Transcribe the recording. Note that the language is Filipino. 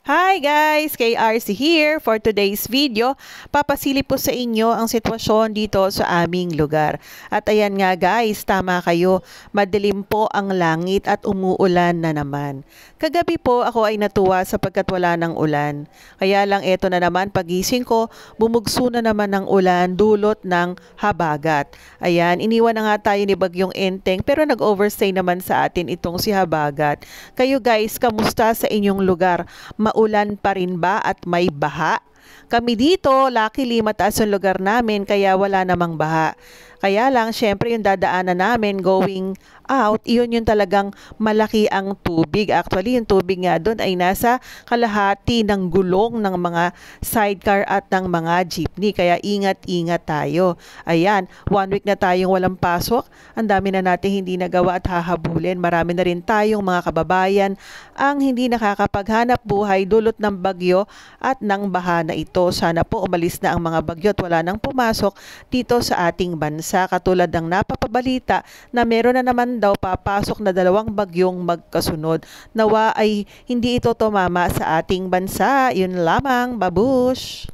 Hi guys! KRC here for today's video. Papasili po sa inyo ang sitwasyon dito sa aming lugar. At ayan nga guys, tama kayo. Madilim po ang langit at umuulan na naman. Kagabi po ako ay natuwa sapagkat wala ng ulan. Kaya lang eto na naman pagising ko, bumugso na naman ng ulan dulot ng habagat. Ayan, iniwan na nga tayo ni Bagyong Enteng pero nag-overstay naman sa atin itong si habagat. Kayo guys, kamusta sa inyong lugar? Ulan pa rin ba at may baha? Kami dito, luckily mataas ang lugar namin kaya wala namang baha. Kaya lang, syempre yung dadaanan namin going out, iyon yung talagang malaki ang tubig. Actually, yung tubig nga doon ay nasa kalahati ng gulong ng mga sidecar at ng mga jeepney. Kaya ingat-ingat tayo. Ayan, 1 week na tayong walang pasok. Ang dami na natin hindi nagawa at hahabulin. Marami na rin tayong mga kababayan ang hindi nakakapaghanap buhay dulot ng bagyo at ng baha na ito. Sana po umalis na ang mga bagyo at wala nang pumasok dito sa ating bansa. Katulad ng napapabalita na meron na naman daw papasok na 2 bagyong magkasunod. Nawa ay hindi ito tumama sa ating bansa. Yun lamang, babush!